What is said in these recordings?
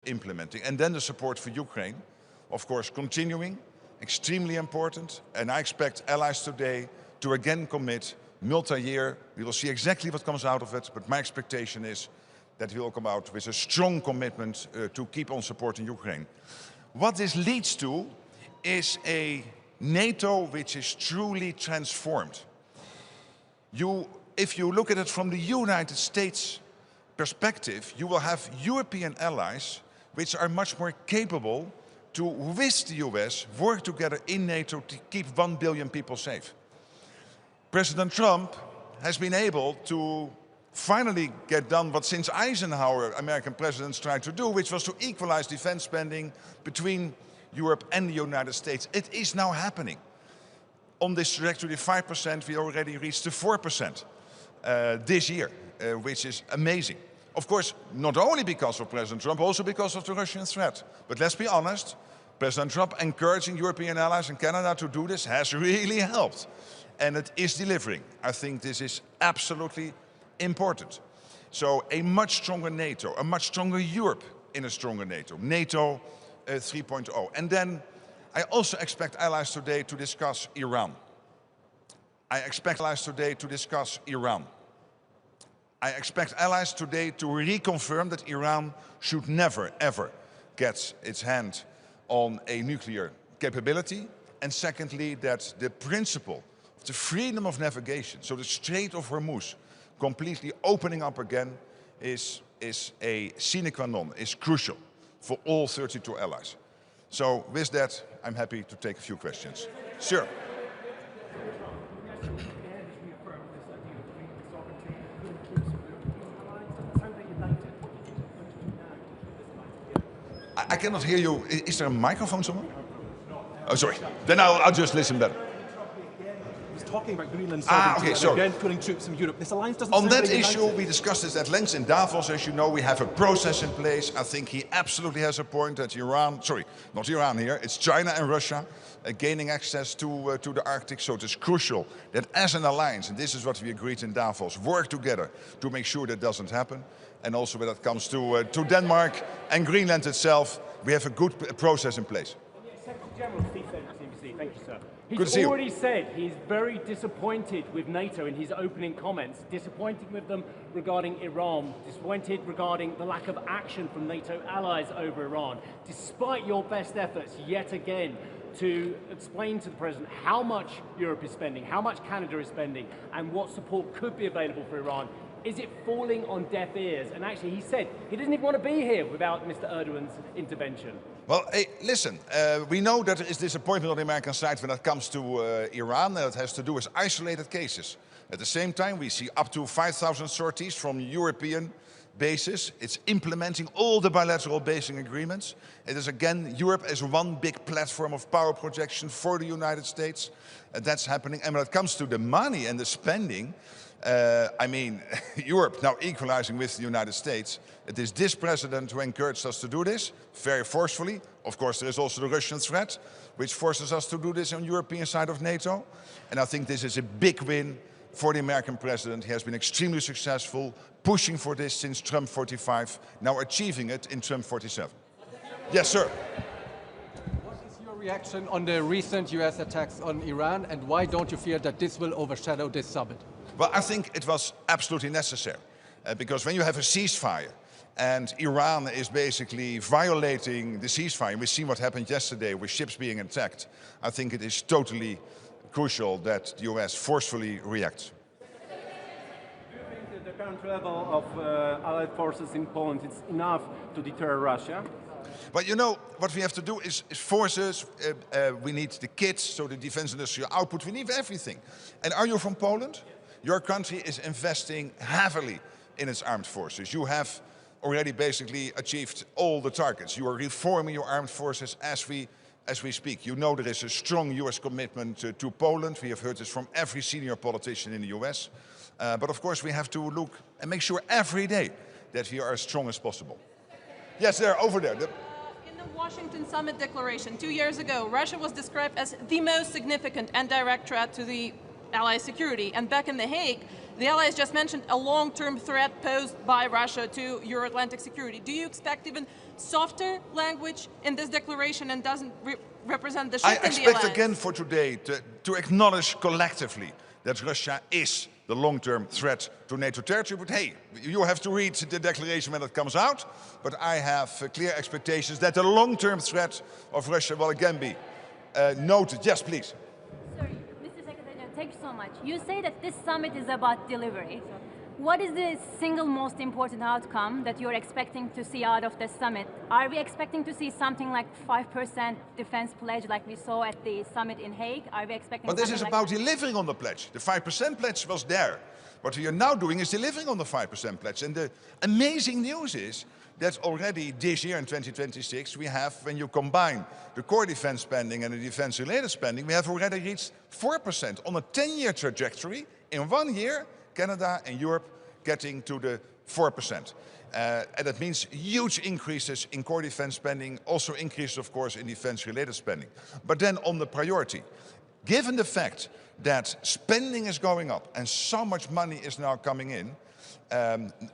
implementing. And then the support for Ukraine, of course, continuing, extremely important. And I expect allies today to again commit multi-year. We will see exactly what comes out of it, but my expectation is that we will come out with a strong commitment to keep on supporting Ukraine. What this leads to is a NATO which is truly transformed. If you look at it from the United States perspective, you will have European allies which are much more capable to, with the US, work together in NATO to keep 1 billion people safe. President Trump has been able to finally get done what since Eisenhower American presidents tried to do, which was to equalize defense spending between Europe and the United States. It is now happening. On this trajectory, 5%, we already reached the 4% this year, which is amazing. Of course, not only because of President Trump, also because of the Russian threat. But let's be honest, President Trump encouraging European allies and Canada to do this has really helped. And it is delivering. I think this is absolutely important. So a much stronger NATO, a much stronger Europe in a stronger NATO. NATO 3.0. And then I also expect allies today to discuss Iran. I expect allies today to discuss Iran. I expect allies today to reconfirm that Iran should never, ever get its hand on a nuclear capability. And secondly, that the principle of the freedom of navigation, so the Strait of Hormuz, completely opening up again is a sine qua non, is crucial for all 32 allies. So with that, I'm happy to take a few questions. Sir. I cannot hear you. Is there a microphone somewhere? Oh, sorry. Then I'll just listen better. Talking about Greenland again putting troops in Europe. This alliance doesn't on that issue, we discussed this at length in Davos. As you know, we have a process in place. I think he absolutely has a point that Iran, sorry, not Iran here, it's China and Russia gaining access to the Arctic. So it is crucial that as an alliance, and this is what we agreed in Davos, work together to make sure that doesn't happen. And also when it comes to Denmark and Greenland itself, we have a good process in place. Secretary General Steve CBC, thank you, sir. He's already said he's very disappointed with NATO in his opening comments, disappointed with them regarding Iran, disappointed regarding the lack of action from NATO allies over Iran, despite your best efforts yet again to explain to the President how much Europe is spending, how much Canada is spending, and what support could be available for Iran. Is it falling on deaf ears? And actually, he said he doesn't even want to be here without Mr. Erdogan's intervention. Well, hey, listen, we know that there is disappointment on the American side when it comes to Iran, and it has to do with isolated cases. At the same time, we see up to 5,000 sorties from European bases. It's implementing all the bilateral basing agreements. It is, again, Europe as one big platform of power projection for the United States. That's happening. And when it comes to the money and the spending, I mean, Europe now equalizing with the United States. It is this president who encouraged us to do this, very forcefully. Of course, there is also the Russian threat, which forces us to do this on the European side of NATO. And I think this is a big win for the American president. He has been extremely successful, pushing for this since Trump 45, now achieving it in Trump 47. Yes, sir. What is your reaction on the recent US attacks on Iran, and why don't you fear that this will overshadow this summit? Well, I think it was absolutely necessary, because when you have a ceasefire and Iran is basically violating the ceasefire, we've seen what happened yesterday with ships being attacked, I think it is totally crucial that the US forcefully reacts. Do you think that the current level of Allied forces in Poland is enough to deter Russia? But you know, what we have to do is forces, we need the kits, so the defense industrial output, we need everything. And are you from Poland? Your country is investing heavily in its armed forces. You have already basically achieved all the targets. You are reforming your armed forces as we speak. You know there is a strong US commitment to Poland. We have heard this from every senior politician in the US. But of course we have to look and make sure every day that we are as strong as possible. Yes, there, over there. In the Washington Summit declaration 2 years ago, Russia was described as the most significant and direct threat to the Allied security. And back in The Hague, The allies just mentioned a long-term threat posed by Russia to Euro-Atlantic security. Do you expect even softer language in this declaration and doesn't represent the shift in the alliance? I expect again for today to acknowledge collectively that Russia is the long-term threat to NATO territory. But hey, you have to read the declaration when it comes out. But I have clear expectations that the long-term threat of Russia will again be noted. Yes, please. Sorry, Mr. Secretary, thank you so much. You say that this summit is about delivery. What is the single most important outcome that you're expecting to see out of this summit? Are we expecting to see something like 5% defense pledge like we saw at the summit in Hague? Are we expecting? But this is about delivering on the pledge. The 5% pledge was there. What we are now doing is delivering on the 5% pledge. And the amazing news is that already this year in 2026 we have, when you combine the core defense spending and the defense-related spending, we have already reached 4% on a 10-year trajectory. In 1 year, Canada and Europe getting to the 4%. And that means huge increases in core defense spending, also increases, of course, in defense-related spending. But then on the priority, given the fact that spending is going up and so much money is now coming in,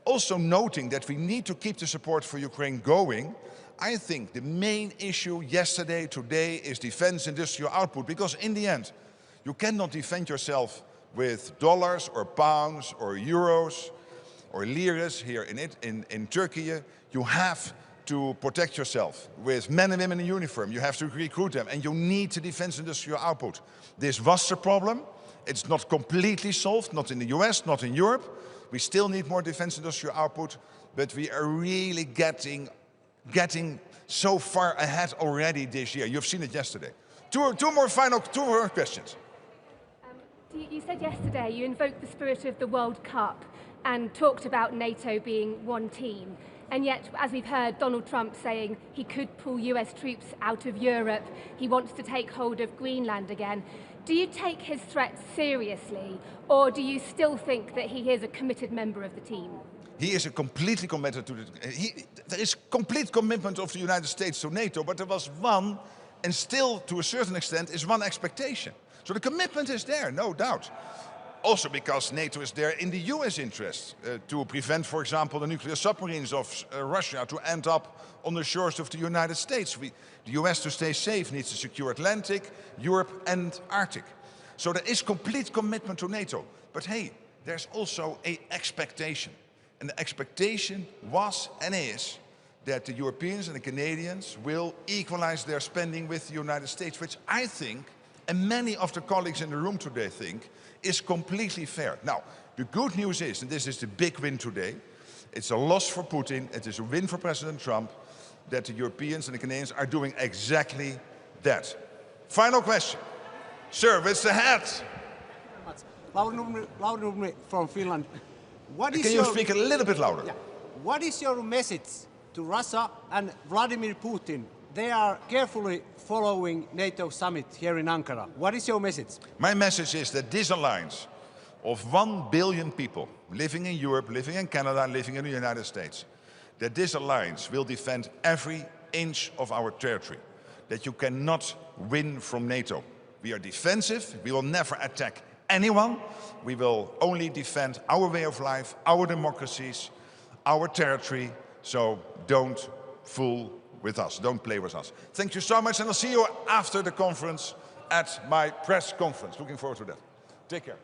also noting that we need to keep the support for Ukraine going, I think the main issue yesterday, today, is defense industrial output. Because in the end, you cannot defend yourself with dollars or pounds or euros or liras here in Turkey. You have to protect yourself with men and women in uniform. You have to recruit them, and you need the defense industrial output. This was the problem. It's not completely solved, not in the US, not in Europe. We still need more defense industrial output, but we are really getting so far ahead already this year. You've seen it yesterday. Two more questions. You said yesterday you invoked the spirit of the World Cup and talked about NATO being one team. And yet, as we've heard, Donald Trump saying he could pull US troops out of Europe. He wants to take hold of Greenland again. Do you take his threats seriously, or do you still think that he is a committed member of the team? He is completely committed to there is complete commitment of the United States to NATO, but there was one, and still to a certain extent, is one expectation. So the commitment is there, no doubt. Also because NATO is there in the US interest to prevent, for example, the nuclear submarines of Russia to end up on the shores of the United States. The US, to stay safe, needs to secure Atlantic, Europe and Arctic. So there is complete commitment to NATO. But hey, there's also an expectation. And the expectation was and is that the Europeans and the Canadians will equalize their spending with the United States, which I think, and many of the colleagues in the room today think, is completely fair. Now, the good news is, and this is the big win today, it's a loss for Putin, it is a win for President Trump, that the Europeans and the Canadians are doing exactly that. Final question. Sir, with the hat. Lauri from Finland. Can you speak a little bit louder? Yeah. What is your message to Russia and Vladimir Putin? They are carefully following NATO summit here in Ankara. What is your message? My message is that this alliance of 1 billion people living in Europe, living in Canada, living in the United States, that this alliance will defend every inch of our territory, that you cannot win from NATO. We are defensive, we will never attack anyone, we will only defend our way of life, our democracies, our territory, so don't fool with us, don't play with us. Thank you so much, and I'll see you after the conference at my press conference. Looking forward to that. Take care.